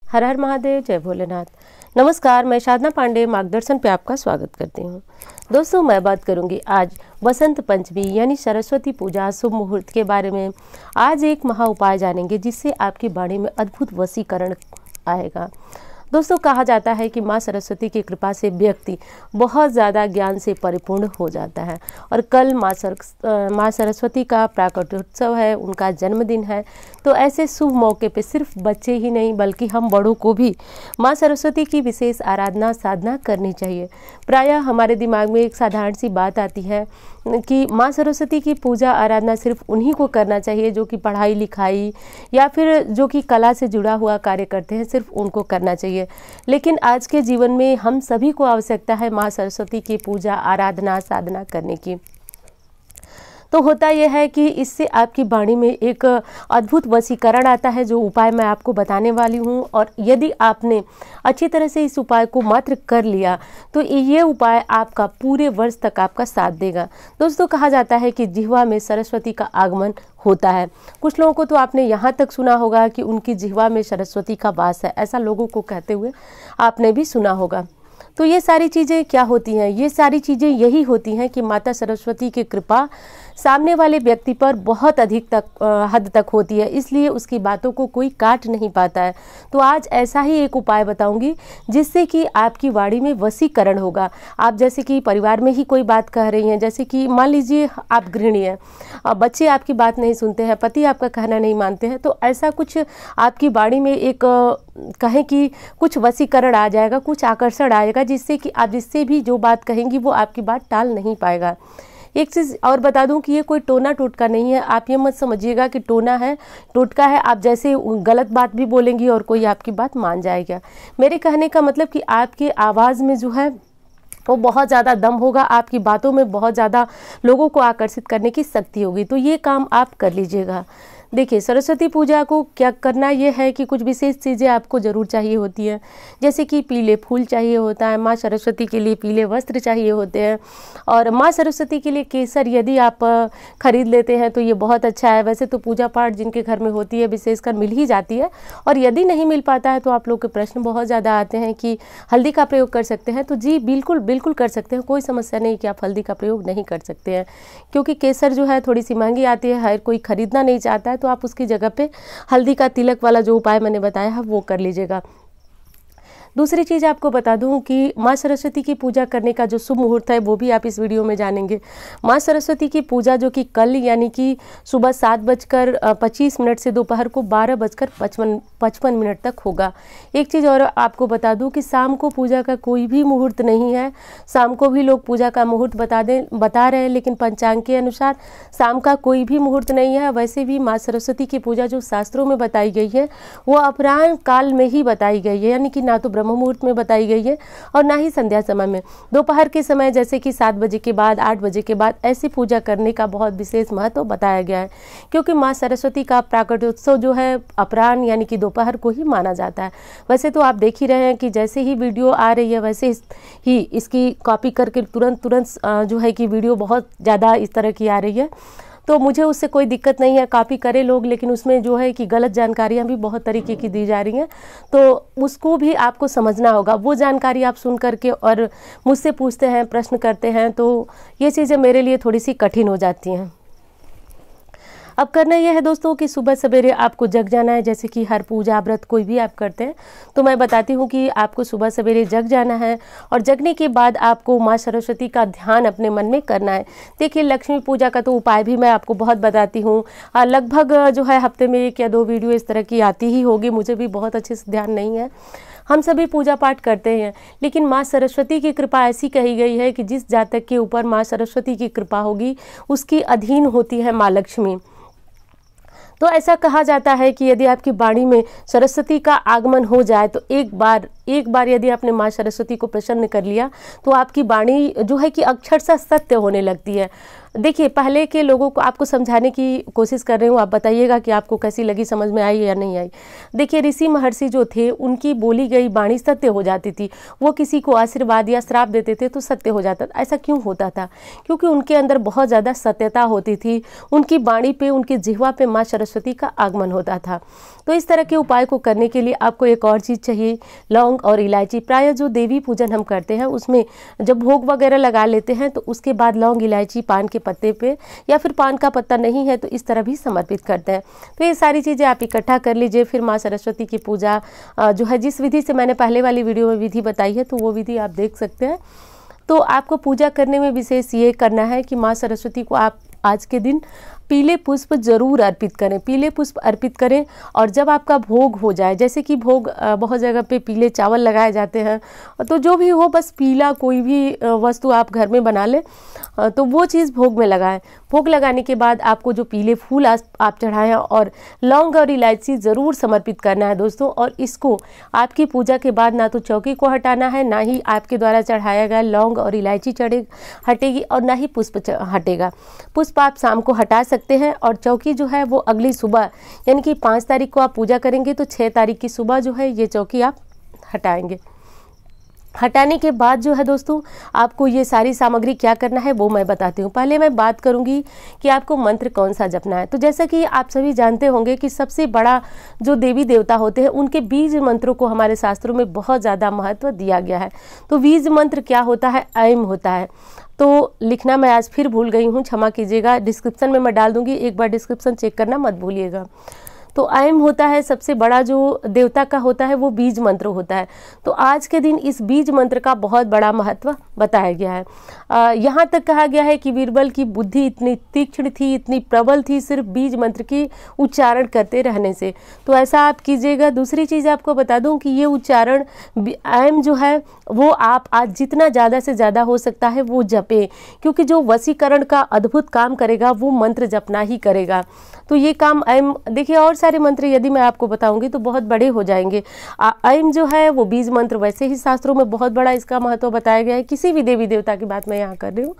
हर हर महादेव, जय भोलेनाथ। नमस्कार, मैं साधना पांडे मार्गदर्शन पे आपका स्वागत करती हूँ। दोस्तों, मैं बात करूँगी आज बसंत पंचमी यानी सरस्वती पूजा शुभ मुहूर्त के बारे में। आज एक महा उपाय जानेंगे जिससे आपकी वाणी में अद्भुत वशीकरण आएगा। दोस्तों, कहा जाता है कि माँ सरस्वती की कृपा से व्यक्ति बहुत ज़्यादा ज्ञान से परिपूर्ण हो जाता है। और कल माँ सरस्वती का प्राकट्योत्सव है, उनका जन्मदिन है। तो ऐसे शुभ मौके पे सिर्फ बच्चे ही नहीं बल्कि हम बड़ों को भी माँ सरस्वती की विशेष आराधना साधना करनी चाहिए। प्रायः हमारे दिमाग में एक साधारण सी बात आती है कि माँ सरस्वती की पूजा आराधना सिर्फ उन्हीं को करना चाहिए जो कि पढ़ाई लिखाई या फिर जो कि कला से जुड़ा हुआ कार्य करते हैं, सिर्फ उनको करना चाहिए। लेकिन आज के जीवन में हम सभी को आवश्यकता है माँ सरस्वती की पूजा आराधना साधना करने की। तो होता यह है कि इससे आपकी वाणी में एक अद्भुत वशीकरण आता है, जो उपाय मैं आपको बताने वाली हूँ। और यदि आपने अच्छी तरह से इस उपाय को मात्र कर लिया तो ये उपाय आपका पूरे वर्ष तक आपका साथ देगा। दोस्तों, कहा जाता है कि जिह्वा में सरस्वती का आगमन होता है। कुछ लोगों को तो आपने यहाँ तक सुना होगा कि उनकी जिह्वा में सरस्वती का वास है, ऐसा लोगों को कहते हुए आपने भी सुना होगा। तो ये सारी चीज़ें क्या होती हैं? ये सारी चीज़ें यही होती हैं कि माता सरस्वती की कृपा सामने वाले व्यक्ति पर बहुत अधिक हद तक होती है, इसलिए उसकी बातों को कोई काट नहीं पाता है। तो आज ऐसा ही एक उपाय बताऊंगी जिससे कि आपकी वाणी में वशीकरण होगा। आप जैसे कि परिवार में ही कोई बात कह रही हैं, जैसे कि मान लीजिए आप गृहिणी हैं, बच्चे आपकी बात नहीं सुनते हैं, पति आपका कहना नहीं मानते हैं, तो ऐसा कुछ आपकी वाणी में एक कहें कि कुछ वशीकरण आ जाएगा, कुछ आकर्षण आएगा, जिससे कि आप जिससे भी जो बात कहेंगी वो आपकी बात टाल नहीं पाएगा। एक चीज़ और बता दूं कि ये कोई टोना टोटका नहीं है। आप ये मत समझिएगा कि टोना है टोटका है, आप जैसे गलत बात भी बोलेंगी और कोई आपकी बात मान जाएगा। मेरे कहने का मतलब कि आपकी आवाज़ में जो है वो बहुत ज़्यादा दम होगा, आपकी बातों में बहुत ज़्यादा लोगों को आकर्षित करने की शक्ति होगी। तो ये काम आप कर लीजिएगा। देखिए, सरस्वती पूजा को क्या करना ये है कि कुछ विशेष चीज़ें आपको ज़रूर चाहिए होती हैं, जैसे कि पीले फूल चाहिए होता है, माँ सरस्वती के लिए पीले वस्त्र चाहिए होते हैं, और माँ सरस्वती के लिए केसर यदि आप खरीद लेते हैं तो ये बहुत अच्छा है। वैसे तो पूजा पाठ जिनके घर में होती है विशेषकर मिल ही जाती है, और यदि नहीं मिल पाता है तो आप लोग के प्रश्न बहुत ज़्यादा आते हैं कि हल्दी का प्रयोग कर सकते हैं। तो जी बिल्कुल बिल्कुल कर सकते हैं, कोई समस्या नहीं कि आप हल्दी का प्रयोग नहीं कर सकते हैं, क्योंकि केसर जो है थोड़ी सी महंगी आती है, हर कोई खरीदना नहीं चाहता है। तो आप उसकी जगह पे हल्दी का तिलक वाला जो उपाय मैंने बताया है वो कर लीजिएगा। दूसरी चीज़ आपको बता दूं कि माँ सरस्वती की पूजा करने का जो शुभ मुहूर्त है वो भी आप इस वीडियो में जानेंगे। माँ सरस्वती की पूजा जो कि कल यानी कि सुबह 7:25 से दोपहर को 12:55 तक होगा। एक चीज़ और आपको बता दूं कि शाम को पूजा का कोई भी मुहूर्त नहीं है। शाम को भी लोग पूजा का मुहूर्त बता रहे हैं, लेकिन पंचांग के अनुसार शाम का कोई भी मुहूर्त नहीं है। वैसे भी माँ सरस्वती की पूजा जो शास्त्रों में बताई गई है वो अपराह्न काल में ही बताई गई है, यानी कि ना तो ब्रह्म मुहूर्त में बताई गई है और ना ही संध्या समय में। दोपहर के समय जैसे कि 7 बजे के बाद 8 बजे के बाद ऐसी पूजा करने का बहुत विशेष महत्व बताया गया है, क्योंकि माँ सरस्वती का प्राकट्योत्सव जो है अपराह्न यानी कि दोपहर को ही माना जाता है। वैसे तो आप देख ही रहे हैं कि जैसे ही वीडियो आ रही है वैसे ही इसकी कॉपी करके तुरंत जो है कि वीडियो बहुत ज़्यादा इस तरह की आ रही है। तो मुझे उससे कोई दिक्कत नहीं है, कॉपी करे लोग, लेकिन उसमें जो है कि गलत जानकारियां भी बहुत तरीके की दी जा रही हैं, तो उसको भी आपको समझना होगा। वो जानकारी आप सुन करके और मुझसे पूछते हैं, प्रश्न करते हैं, तो ये चीज़ें मेरे लिए थोड़ी सी कठिन हो जाती हैं। अब करना यह है दोस्तों कि सुबह सवेरे आपको जग जाना है। जैसे कि हर पूजा व्रत कोई भी आप करते हैं तो मैं बताती हूँ कि आपको सुबह सवेरे जग जाना है, और जगने के बाद आपको माँ सरस्वती का ध्यान अपने मन में करना है। देखिए, लक्ष्मी पूजा का तो उपाय भी मैं आपको बहुत बताती हूँ। लगभग जो है हफ्ते में 1 या 2 वीडियो इस तरह की आती ही होगी, मुझे भी बहुत अच्छे से ध्यान नहीं है। हम सभी पूजा पाठ करते हैं, लेकिन माँ सरस्वती की कृपा ऐसी कही गई है कि जिस जातक के ऊपर माँ सरस्वती की कृपा होगी उसकी अधीन होती है माँ लक्ष्मी। तो ऐसा कहा जाता है कि यदि आपकी वाणी में सरस्वती का आगमन हो जाए तो एक बार यदि आपने माँ सरस्वती को प्रसन्न कर लिया तो आपकी वाणी जो है कि अक्षरशः सत्य होने लगती है। देखिए, पहले के लोगों को आपको समझाने की कोशिश कर रही हूँ, आप बताइएगा कि आपको कैसी लगी, समझ में आई या नहीं आई। देखिए, ऋषि महर्षि जो थे उनकी बोली गई वाणी सत्य हो जाती थी। वो किसी को आशीर्वाद या श्राप देते थे तो सत्य हो जाता था। ऐसा क्यों होता था? क्योंकि उनके अंदर बहुत ज़्यादा सत्यता होती थी। उनकी वाणी पे, उनकी जिह्वा पे माँ सरस्वती का आगमन होता था। तो इस तरह के उपाय को करने के लिए आपको एक और चीज़ चाहिए, लौंग और इलायची। प्रायः जो देवी पूजन हम करते हैं उसमें जब भोग वगैरह लगा लेते हैं तो उसके बाद लौंग, इलायची पान के पत्ते पे, या फिर पान का पत्ता नहीं है तो इस तरह भी समर्पित करते हैं। तो ये सारी चीज़ें आप इकट्ठा कर लीजिए। फिर माँ सरस्वती की पूजा जो है, जिस विधि से मैंने पहले वाली वीडियो में विधि बताई है तो वो विधि आप देख सकते हैं। तो आपको पूजा करने में विशेष ये करना है कि माँ सरस्वती को आप आज के दिन पीले पुष्प जरूर अर्पित करें, पीले पुष्प अर्पित करें। और जब आपका भोग हो जाए, जैसे कि भोग बहुत जगह पे पीले चावल लगाए जाते हैं, तो जो भी हो, बस पीला कोई भी वस्तु आप घर में बना लें तो वो चीज़ भोग में लगाएं। भोग लगाने के बाद आपको जो पीले फूल आप चढ़ाएं और लौंग और इलायची ज़रूर समर्पित करना है दोस्तों। और इसको आपकी पूजा के बाद ना तो चौकी को हटाना है, ना ही आपके द्वारा चढ़ाया गया लौंग और इलायची हटेगी, और ना ही पुष्प हटेगा। पुष्प आप शाम को हटा सकते हैं और चौकी जो है वो अगली सुबह, यानी कि 5 तारीख को आप पूजा करेंगे तो 6 तारीख की सुबह जो है ये चौकी आप हटाएंगे। हटाने के बाद जो है दोस्तों, आपको ये सारी सामग्री क्या करना है वो मैं बताती हूँ। पहले मैं बात करूँगी कि आपको मंत्र कौन सा जपना है। तो जैसा कि आप सभी जानते होंगे कि सबसे बड़ा जो देवी देवता होते हैं उनके बीज मंत्रों को हमारे शास्त्रों में बहुत ज़्यादा महत्व दिया गया है। तो बीज मंत्र क्या होता है? ऐम होता है। तो लिखना मैं आज फिर भूल गई हूँ, क्षमा कीजिएगा। डिस्क्रिप्शन में मैं डाल दूँगी, एक बार डिस्क्रिप्शन चेक करना मत भूलिएगा। तो ऐम होता है, सबसे बड़ा जो देवता का होता है वो बीज मंत्र होता है। तो आज के दिन इस बीज मंत्र का बहुत बड़ा महत्व बताया गया है। यहाँ तक कहा गया है कि बीरबल की बुद्धि इतनी तीक्ष्ण थी, इतनी प्रबल थी, सिर्फ बीज मंत्र की उच्चारण करते रहने से। तो ऐसा आप कीजिएगा। दूसरी चीज़ आपको बता दूं कि ये उच्चारण ऐम जो है वो आप आज जितना ज़्यादा से ज़्यादा हो सकता है वो जपें, क्योंकि जो वशीकरण का अद्भुत काम करेगा वो मंत्र जपना ही करेगा। तो ये काम ऐम, देखिए और सारे मंत्र यदि मैं आपको बताऊंगी तो बहुत बड़े हो जाएंगे। ऐम जो है वो बीज मंत्र, वैसे ही शास्त्रों में बहुत बड़ा इसका महत्व बताया गया है। किसी भी देवी देवता की बात मैं यहाँ कर रही हूँ।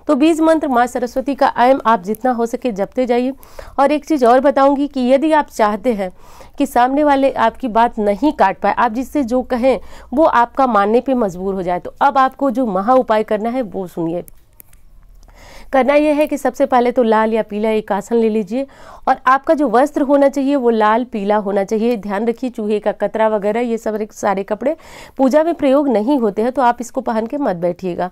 तो बीज मंत्र माँ सरस्वती का ऐम आप जितना हो सके जपते जाइए। और एक चीज़ और बताऊंगी कि यदि आप चाहते हैं कि सामने वाले आपकी बात नहीं काट पाए, आप जिससे जो कहें वो आपका मानने पे मजबूर हो जाए, तो अब आपको जो महा उपाय करना है वो सुनिए। करना यह है कि सबसे पहले तो लाल या पीला एक आसन ले लीजिए और आपका जो वस्त्र होना चाहिए वो लाल पीला होना चाहिए। ध्यान रखिए चूहे का कतरा वगैरह ये सब सारे कपड़े पूजा में प्रयोग नहीं होते हैं, तो आप इसको पहन के मत बैठिएगा।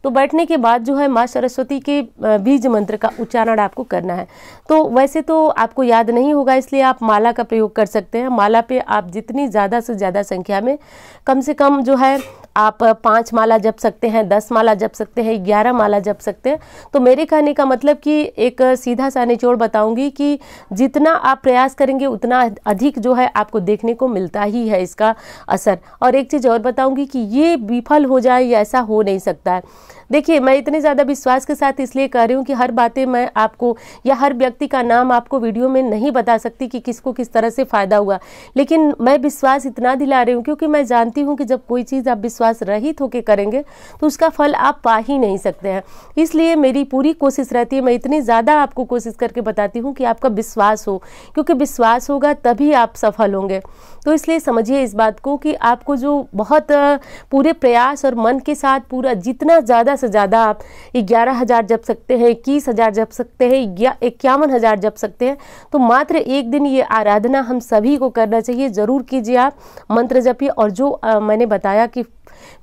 तो बैठने के बाद जो है माँ सरस्वती के बीज मंत्र का उच्चारण आपको करना है। तो वैसे तो आपको याद नहीं होगा, इसलिए आप माला का प्रयोग कर सकते हैं। माला पे आप जितनी ज़्यादा से ज़्यादा संख्या में, कम से कम जो है आप 5 माला जप सकते हैं, 10 माला जप सकते हैं, 11 माला जप सकते हैं। तो मेरे कहने का मतलब कि एक सीधा सा निचोड़ बताऊंगी कि जितना आप प्रयास करेंगे उतना अधिक जो है आपको देखने को मिलता ही है इसका असर। और एक चीज़ और बताऊंगी कि ये विफल हो जाए ये ऐसा हो नहीं सकता है। देखिए मैं इतने ज़्यादा विश्वास के साथ इसलिए कर रही हूँ कि हर बातें मैं आपको या हर व्यक्ति का नाम आपको वीडियो में नहीं बता सकती कि किसको किस तरह से फ़ायदा हुआ, लेकिन मैं विश्वास इतना दिला रही हूँ क्योंकि मैं जानती हूँ कि जब कोई चीज़ आप विश्वास रहित होकर करेंगे तो उसका फल आप पा ही नहीं सकते हैं। इसलिए मेरी पूरी कोशिश रहती है, मैं इतनी ज़्यादा आपको कोशिश करके बताती हूँ कि आपका विश्वास हो, क्योंकि विश्वास होगा तभी आप सफल होंगे। तो इसलिए समझिए इस बात को कि आपको जो बहुत पूरे प्रयास और मन के साथ पूरा जितना ज़्यादा से ज़्यादा आप 11,000 जप सकते हैं, 21,000 जप सकते हैं या 51,000 जप सकते हैं, तो मात्र एक दिन ये आराधना हम सभी को करना चाहिए। ज़रूर कीजिए आप मंत्र जपिए। और जो मैंने बताया कि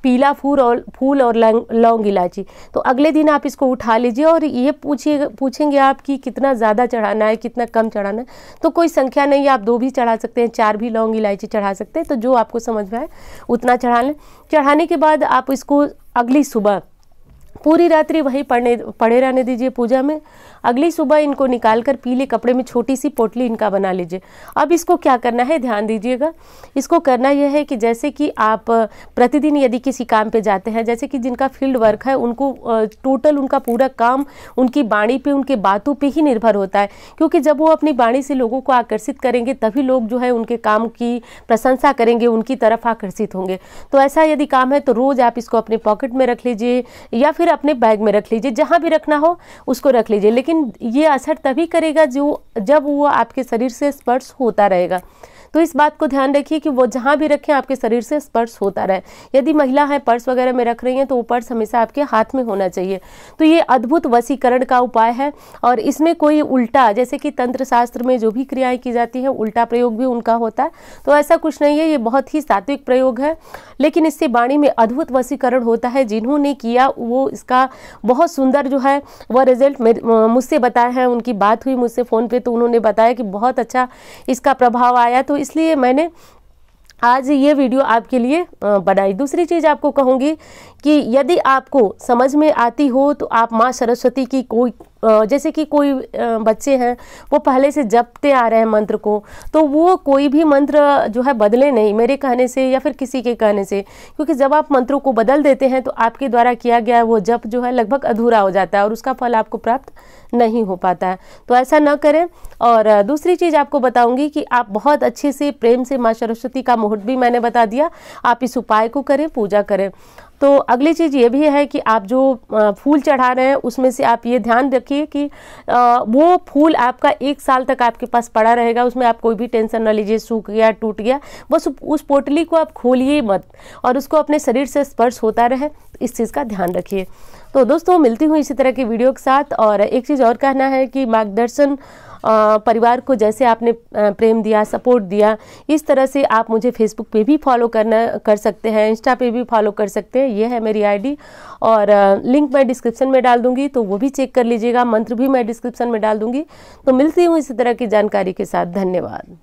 पीला फूल और लौंग इलायची, तो अगले दिन आप इसको उठा लीजिए और ये पूछेंगे आप कि कितना ज़्यादा चढ़ाना है कितना कम चढ़ाना है, तो कोई संख्या नहीं है, आप 2 भी चढ़ा सकते हैं, 4 भी लौंग इलायची चढ़ा सकते हैं, तो जो आपको समझ में आए उतना चढ़ा लें। चढ़ाने के बाद आप इसको अगली सुबह पूरी रात्रि वही पड़े रहने दीजिए पूजा में। अगली सुबह इनको निकालकर पीले कपड़े में छोटी सी पोटली इनका बना लीजिए। अब इसको क्या करना है, ध्यान दीजिएगा। इसको करना यह है कि जैसे कि आप प्रतिदिन यदि किसी काम पे जाते हैं, जैसे कि जिनका फील्ड वर्क है, उनको टोटल उनका पूरा काम उनकी वाणी पे, उनके बातों पे ही निर्भर होता है, क्योंकि जब वो अपनी वाणी से लोगों को आकर्षित करेंगे तभी लोग जो है उनके काम की प्रशंसा करेंगे, उनकी तरफ आकर्षित होंगे। तो ऐसा यदि काम है तो रोज़ आप इसको अपने पॉकेट में रख लीजिए या फिर अपने बैग में रख लीजिए, जहाँ भी रखना हो उसको रख लीजिए। लेकिन ये असर तभी करेगा जब वो आपके शरीर से स्पर्श होता रहेगा। तो इस बात को ध्यान रखिए कि वो जहाँ भी रखें आपके शरीर से स्पर्श होता रहे। यदि महिला है पर्स वगैरह में रख रही हैं तो वो पर्स हमेशा आपके हाथ में होना चाहिए। तो ये अद्भुत वशीकरण का उपाय है और इसमें कोई उल्टा, जैसे कि तंत्र शास्त्र में जो भी क्रियाएं की जाती हैं उल्टा प्रयोग भी उनका होता है, तो ऐसा कुछ नहीं है। ये बहुत ही सात्विक प्रयोग है, लेकिन इससे वाणी में अद्भुत वशीकरण होता है। जिन्होंने किया वो इसका बहुत सुंदर जो है वह रिजल्ट मुझसे बताए हैं। उनकी बात हुई मुझसे फ़ोन पे तो उन्होंने बताया कि बहुत अच्छा इसका प्रभाव आया, तो इसलिए मैंने आज ये वीडियो आपके लिए बनाई। दूसरी चीज़ आपको कहूँगी कि यदि आपको समझ में आती हो तो आप माँ सरस्वती की कोई जैसे कि कोई बच्चे हैं वो पहले से जपते आ रहे हैं मंत्र को, तो वो कोई भी मंत्र जो है बदले नहीं मेरे कहने से या फिर किसी के कहने से, क्योंकि जब आप मंत्रों को बदल देते हैं तो आपके द्वारा किया गया वो जप जो है लगभग अधूरा हो जाता है और उसका फल आपको प्राप्त नहीं हो पाता है। तो ऐसा न करें। और दूसरी चीज़ आपको बताऊंगी कि आप बहुत अच्छे से प्रेम से माँ सरस्वती का मुहूर्त भी मैंने बता दिया, आप इस उपाय को करें, पूजा करें। तो अगली चीज़ ये भी है कि आप जो फूल चढ़ा रहे हैं उसमें से आप ये ध्यान रखिए कि वो फूल आपका 1 साल तक आपके पास पड़ा रहेगा। उसमें आप कोई भी टेंशन ना लीजिए सूख गया टूट गया, बस उस पोटली को आप खोलिए मत और उसको अपने शरीर से स्पर्श होता रहे, इस चीज़ का ध्यान रखिए। तो दोस्तों मिलती हूँ इसी तरह के वीडियो के साथ। और एक चीज़ और कहना है कि मार्गदर्शन परिवार को जैसे आपने प्रेम दिया, सपोर्ट दिया, इस तरह से आप मुझे फेसबुक पे भी फॉलो कर सकते हैं, इंस्टा पे भी फॉलो कर सकते हैं। ये है मेरी आईडी और लिंक मैं डिस्क्रिप्शन में डाल दूंगी, तो वो भी चेक कर लीजिएगा। मंत्र भी मैं डिस्क्रिप्शन में डाल दूंगी। तो मिलती हूँ इसी तरह की जानकारी के साथ। धन्यवाद।